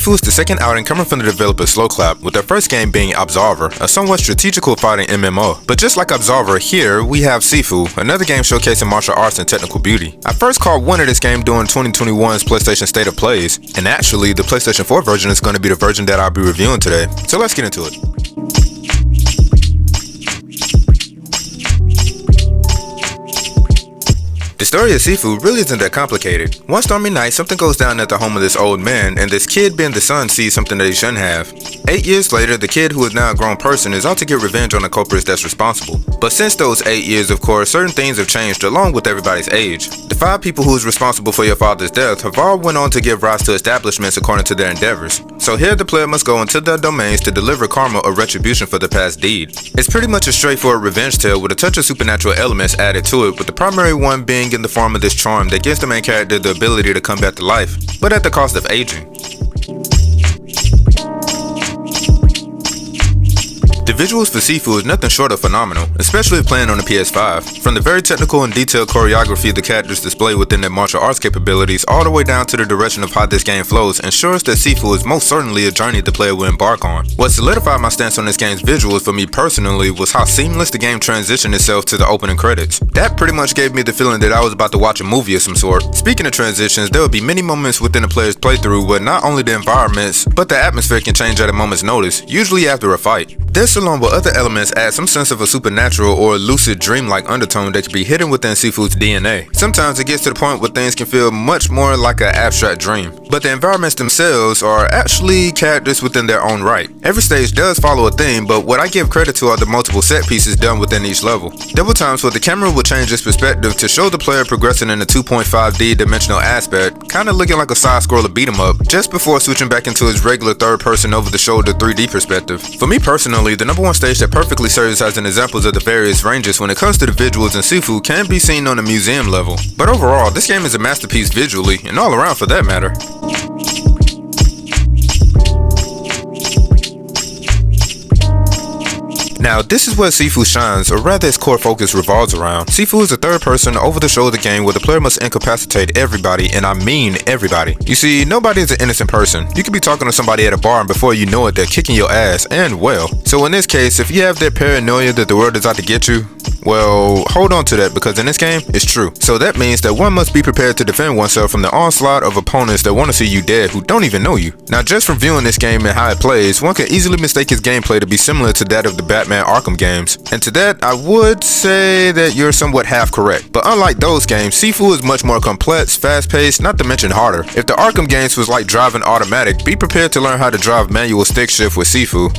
Sifu is the second outing coming from the developer Slowclap, with their first game being Absolver, a somewhat strategical fighting MMO. But just like Absolver, here we have Sifu, another game showcasing martial arts and technical beauty. I first caught one of this game during 2021's PlayStation State of Plays, and actually the PlayStation 4 version is going to be the version that I'll be reviewing today. So let's get into it. The story of Sifu really isn't that complicated. One stormy night, something goes down at the home of this old man, and this kid being the son sees something that he shouldn't have. 8 years later, the kid, who is now a grown person, is out to get revenge on the culprits that's responsible. But since those 8 years, of course, certain things have changed along with everybody's age. The 5 people who is responsible for your father's death have all went on to give rise to establishments according to their endeavors. So here the player must go into their domains to deliver karma or retribution for the past deed. It's pretty much a straightforward revenge tale with a touch of supernatural elements added to it, with the primary one being in the form of this charm that gives the main character the ability to come back to life, but at the cost of aging. The visuals for Sifu is nothing short of phenomenal, especially if playing on the PS5. From the very technical and detailed choreography the characters display within their martial arts capabilities, all the way down to the direction of how this game flows, ensures that Sifu is most certainly a journey the player will embark on. What solidified my stance on this game's visuals for me personally was how seamless the game transitioned itself to the opening credits. That pretty much gave me the feeling that I was about to watch a movie of some sort. Speaking of transitions, there will be many moments within a player's playthrough where not only the environments, but the atmosphere can change at a moment's notice, usually after a fight. This, along with other elements, add some sense of a supernatural or lucid dream-like undertone that can be hidden within Sifu's DNA. Sometimes it gets to the point where things can feel much more like an abstract dream, but the environments themselves are actually characters within their own right. Every stage does follow a theme, but what I give credit to are the multiple set pieces done within each level. There were times where the camera will change its perspective to show the player progressing in a 2.5D dimensional aspect, kinda looking like a side-scroller beat-em-up, just before switching back into its regular third-person over-the-shoulder 3D perspective. For me personally, the number one stage that perfectly serves as an example of the various ranges when it comes to the visuals in Sifu can be seen on a museum level. But overall, this game is a masterpiece visually, and all around for that matter. Now, this is where Sifu shines, or rather its core focus revolves around. Sifu is a third-person, over-the-shoulder game where the player must incapacitate everybody, and I mean everybody. You see, nobody is an innocent person. You could be talking to somebody at a bar and before you know it, they're kicking your ass, and well. So in this case, if you have that paranoia that the world is out to get you, well, hold on to that, because in this game, it's true. So that means that one must be prepared to defend oneself from the onslaught of opponents that want to see you dead who don't even know you. Now, just from viewing this game and how it plays, one can easily mistake its gameplay to be similar to that of the Batman Arkham games. And to that, I would say that you're somewhat half correct. But unlike those games, Sifu is much more complex, fast-paced, not to mention harder. If the Arkham games was like driving automatic, be prepared to learn how to drive manual stick shift with Sifu.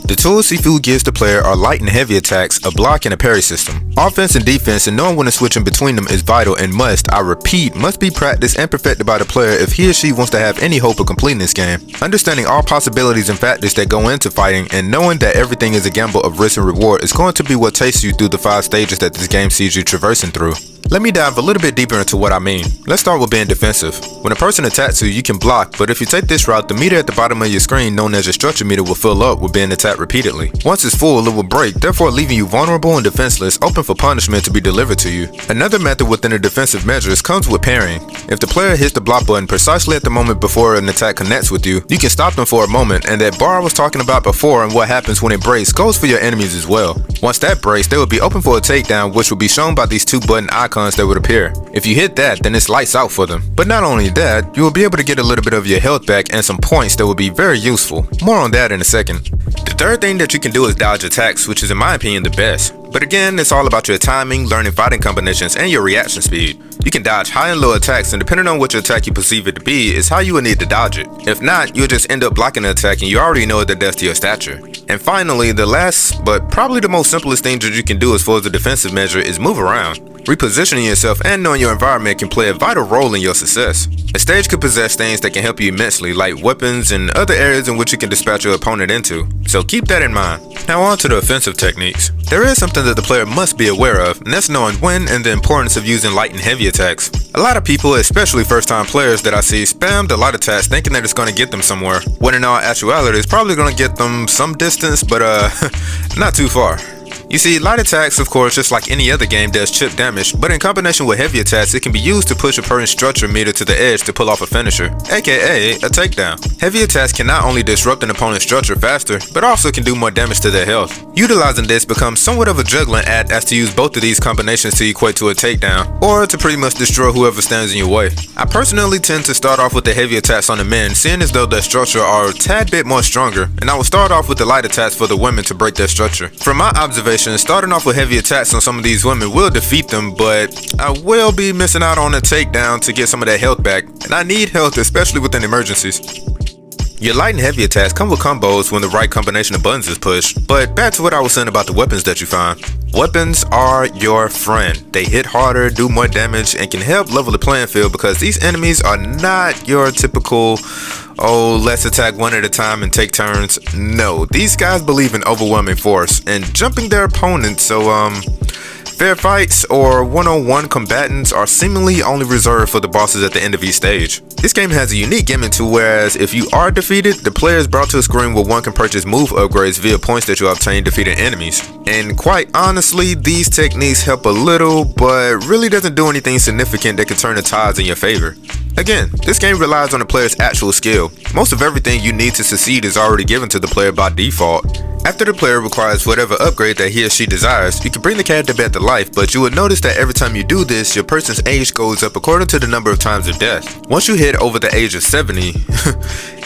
The tools Sifu gives the player are light and heavy attacks, a block, and a parry system. Offense and defense, and knowing when to switch in between them is vital and must, I repeat, must be practiced and perfected by the player if he or she wants to have any hope of completing this game. Understanding all possibilities and factors that go into fighting, and knowing that everything is a gamble of risk and reward is going to be what takes you through the 5 stages that this game sees you traversing through. Let me dive a little bit deeper into what I mean. Let's start with being defensive. When a person attacks you, you can block, but if you take this route, the meter at the bottom of your screen, known as your structure meter, will fill up with being attacked repeatedly. Once it's full, it will break, therefore leaving you vulnerable and defenseless, open for punishment to be delivered to you. Another method within the defensive measures comes with parrying. If the player hits the block button precisely at the moment before an attack connects with you, you can stop them for a moment, and that bar I was talking about before and what happens when it breaks goes for your enemies as well. Once that breaks, they will be open for a takedown, which will be shown by these 2 button icons that would appear. If you hit that, then it's lights out for them. But not only that, you will be able to get a little bit of your health back and some points that will be very useful. More on that in a second. The third thing that you can do is dodge attacks, which is in my opinion the best. But again, it's all about your timing, learning fighting combinations, and your reaction speed. You can dodge high and low attacks, and depending on which attack you perceive it to be is how you will need to dodge it. If not, you'll just end up blocking the attack and you already know the death to your stature. And finally, the last, but probably the most simplest thing that you can do as far as a defensive measure is move around. Repositioning yourself and knowing your environment can play a vital role in your success. A stage could possess things that can help you immensely, like weapons and other areas in which you can dispatch your opponent into, so keep that in mind. Now on to the offensive techniques. There is something that the player must be aware of, and that's knowing when and the importance of using light and heavy attacks. A lot of people, especially first time players that I see, spam the light attacks thinking that it's going to get them somewhere, when in all actuality it's probably going to get them some distance, but not too far. You see, light attacks, of course, just like any other game, does chip damage, but in combination with heavy attacks, it can be used to push a person's structure meter to the edge to pull off a finisher, aka a takedown. Heavy attacks can not only disrupt an opponent's structure faster, but also can do more damage to their health. Utilizing this becomes somewhat of a juggling act as to use both of these combinations to equate to a takedown, or to pretty much destroy whoever stands in your way. I personally tend to start off with the heavy attacks on the men, seeing as though their structure are a tad bit more stronger, and I will start off with the light attacks for the women to break their structure. From my observation, starting off with heavy attacks on some of these women will defeat them, but I will be missing out on a takedown to get some of that health back, and I need health, especially within emergencies. Your light and heavy attacks come with combos when the right combination of buttons is pushed, but back to what I was saying about the weapons that you find. Weapons are your friend. They hit harder, do more damage, and can help level the playing field because these enemies are not your typical, oh, let's attack one at a time and take turns. No, these guys believe in overwhelming force and jumping their opponents, so fair fights or one-on-one combatants are seemingly only reserved for the bosses at the end of each stage. This game has a unique gimmick too, whereas if you are defeated, the player is brought to a screen where one can purchase move upgrades via points that you obtain defeating enemies. And quite honestly, these techniques help a little, but really doesn't do anything significant that can turn the tides in your favor. Again, this game relies on the player's actual skill. Most of everything you need to succeed is already given to the player by default. After the player requires whatever upgrade that he or she desires, you can bring the character back to life, but you will notice that every time you do this, your person's age goes up according to the number of times of death. Once you hit over the age of 70,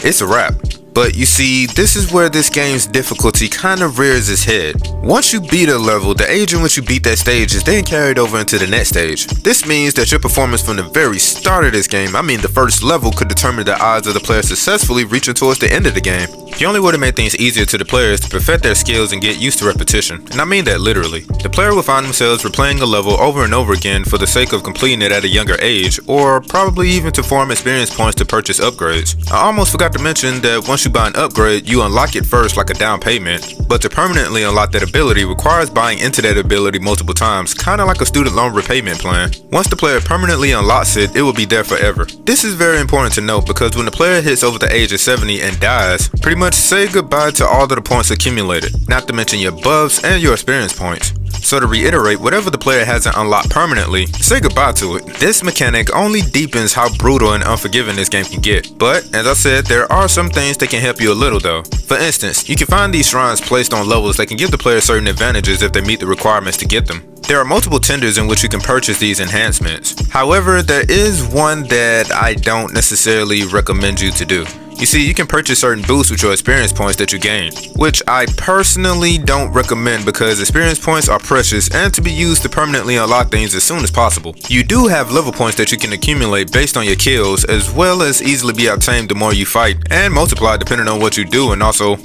it's a wrap. But you see, this is where this game's difficulty kind of rears its head. Once you beat a level, the age in which you beat that stage is then carried over into the next stage. This means that your performance from the very start of this game, I mean the first level, could determine the odds of the player successfully reaching towards the end of the game. The only way to make things easier to the player is to perfect their skills and get used to repetition, and I mean that literally. The player will find themselves replaying a level over and over again for the sake of completing it at a younger age, or probably even to farm experience points to purchase upgrades. I almost forgot to mention that once you buy an upgrade, you unlock it first like a down payment, but to permanently unlock that ability requires buying into that ability multiple times, kinda like a student loan repayment plan. Once the player permanently unlocks it, it will be there forever. This is very important to note because when the player hits over the age of 70 and dies, pretty much say goodbye to all of the points accumulated, not to mention your buffs and your experience points. So to reiterate, whatever the player hasn't unlocked permanently, say goodbye to it. This mechanic only deepens how brutal and unforgiving this game can get. But, as I said, there are some things that can help you a little though. For instance, you can find these shrines placed on levels that can give the player certain advantages if they meet the requirements to get them. There are multiple tenders in which you can purchase these enhancements. However, there is one that I don't necessarily recommend you to do. You see, you can purchase certain boosts with your experience points that you gain, which I personally don't recommend because experience points are precious and to be used to permanently unlock things as soon as possible. You do have level points that you can accumulate based on your kills, as well as easily be obtained the more you fight, and multiplied depending on what you do and also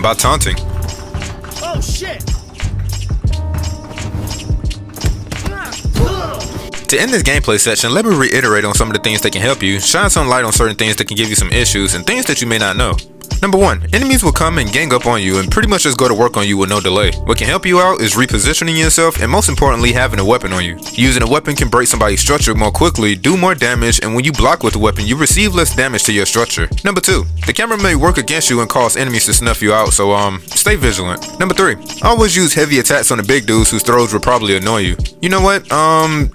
by taunting. Oh shit! To end this gameplay section, let me reiterate on some of the things that can help you, shine some light on certain things that can give you some issues, and things that you may not know. Number 1, enemies will come and gang up on you and pretty much just go to work on you with no delay. What can help you out is repositioning yourself and most importantly having a weapon on you. Using a weapon can break somebody's structure more quickly, do more damage, and when you block with the weapon you receive less damage to your structure. Number 2, the camera may work against you and cause enemies to snuff you out, so stay vigilant. Number 3, always use heavy attacks on the big dudes whose throws will probably annoy you. You know what,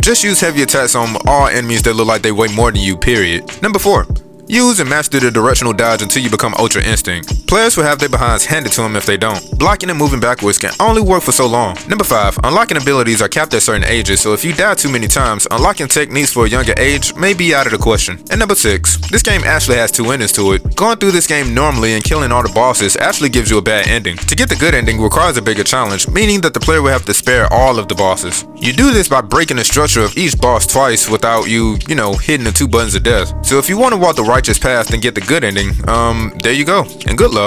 just use heavy attacks on all enemies that look like they weigh more than you, period. Number 4, use and master the directional dodge until you become Ultra Instinct. Players will have their behinds handed to them if they don't. Blocking and moving backwards can only work for so long. Number 5, unlocking abilities are capped at certain ages, so if you die too many times, unlocking techniques for a younger age may be out of the question. And number 6, this game actually has 2 endings to it. Going through this game normally and killing all the bosses actually gives you a bad ending. To get the good ending requires a bigger challenge, meaning that the player will have to spare all of the bosses. You do this by breaking the structure of each boss twice without you hitting the 2 buttons of death. So if you want to walk the righteous path and get the good ending, there you go, and good luck.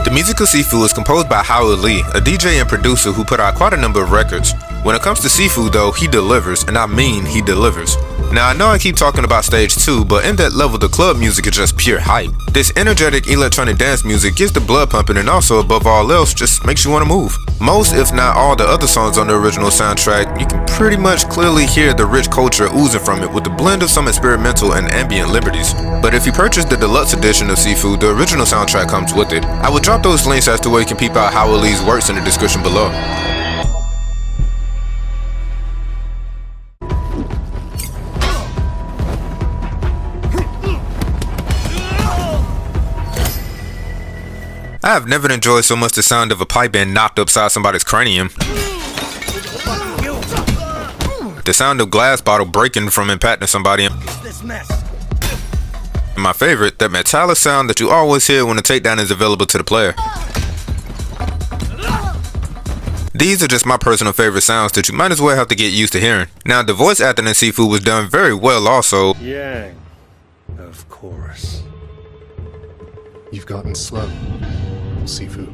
The music of Sifu is composed by Howard Lee, a DJ and producer who put out quite a number of records. When it comes to Sifu though, he delivers, and I mean he delivers. Now I know I keep talking about stage 2, but in that level the club music is just pure hype. This energetic electronic dance music gets the blood pumping and also above all else just makes you want to move. Most if not all the other songs on the original soundtrack, you can pretty much clearly hear the rich culture oozing from it with the blend of some experimental and ambient liberties. But if you purchase the deluxe edition of Sifu, the original soundtrack comes with it. I will drop those links as to where you can peep out Howard Lee's works in the description below. I have never enjoyed so much the sound of a pipe being knocked upside somebody's cranium. The sound of glass bottle breaking from impacting somebody. And my favorite, that metallic sound that you always hear when a takedown is available to the player. These are just my personal favorite sounds that you might as well have to get used to hearing. Now the voice acting in Sifu was done very well also. Yang, of course. You've gotten slow, Sifu.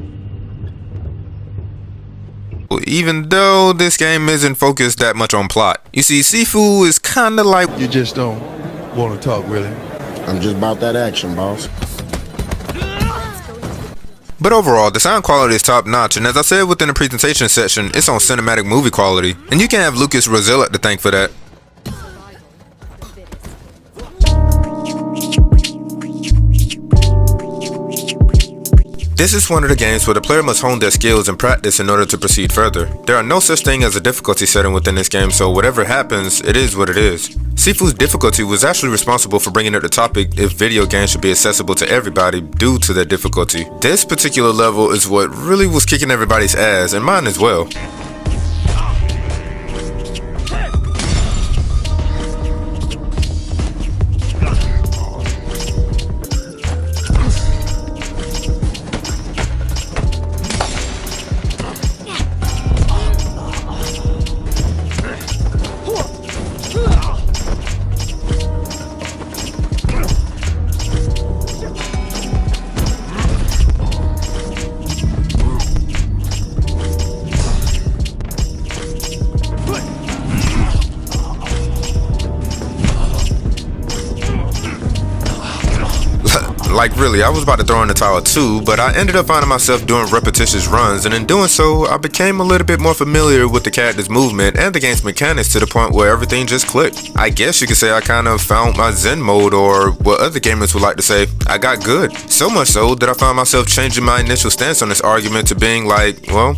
Even though this game isn't focused that much on plot. You see, Sifu is kinda like... You just don't want to talk, really? I'm just about that action, boss. But overall, the sound quality is top notch, and as I said within the presentation section, it's on cinematic movie quality. And you can have Lucas Rosella to thank for that. This is one of the games where the player must hone their skills and practice in order to proceed further. There are no such thing as a difficulty setting within this game, so whatever happens, it is what it is. Sifu's difficulty was actually responsible for bringing up the topic if video games should be accessible to everybody due to their difficulty. This particular level is what really was kicking everybody's ass, and mine as well. Like really, I was about to throw in the towel too, but I ended up finding myself doing repetitious runs, and in doing so, I became a little bit more familiar with the character's movement and the game's mechanics to the point where everything just clicked. I guess you could say I kind of found my zen mode, or what other gamers would like to say, I got good. So much so that I found myself changing my initial stance on this argument to being like, well,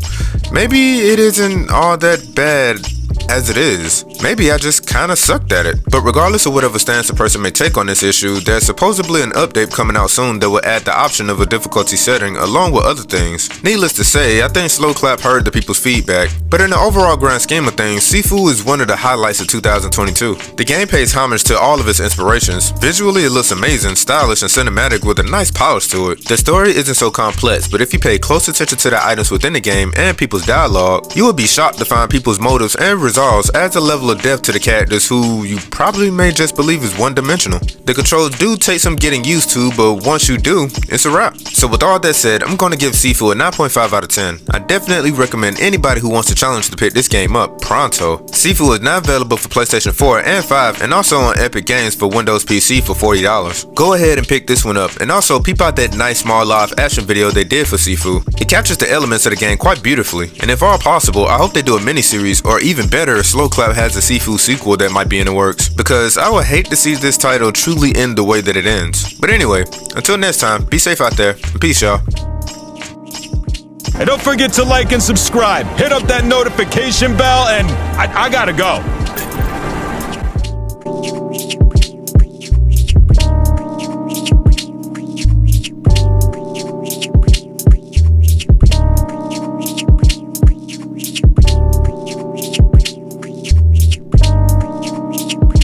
maybe it isn't all that bad as it is. Maybe I just kinda sucked at it. But regardless of whatever stance a person may take on this issue, there's supposedly an update coming out soon that will add the option of a difficulty setting along with other things. Needless to say, I think Slow Clap heard the people's feedback, but in the overall grand scheme of things, Sifu is one of the highlights of 2022. The game pays homage to all of its inspirations. Visually it looks amazing, stylish and cinematic with a nice polish to it. The story isn't so complex, but if you pay close attention to the items within the game and people's dialogue, you will be shocked to find people's motives and resolves adds a level of depth to the characters who you probably may just believe is one-dimensional. The controls do take some getting used to, but once you do, it's a wrap. So with all that said, I'm going to give Sifu a 9.5 out of 10. I definitely recommend anybody who wants to challenge to pick this game up pronto. Sifu is now available for PlayStation 4 and 5 and also on Epic Games for Windows PC for $40. Go ahead and pick this one up, and also peep out that nice small live action video they did for Sifu. It captures the elements of the game quite beautifully, and if all possible, I hope they do a miniseries, or even better, Slow Clap has a Sifu sequel that might be in the works, because I would hate to see this title truly end the way that it ends. But anyway, until next time, be safe out there, and peace y'all. And don't forget to like and subscribe. Hit up that notification bell, and I gotta go.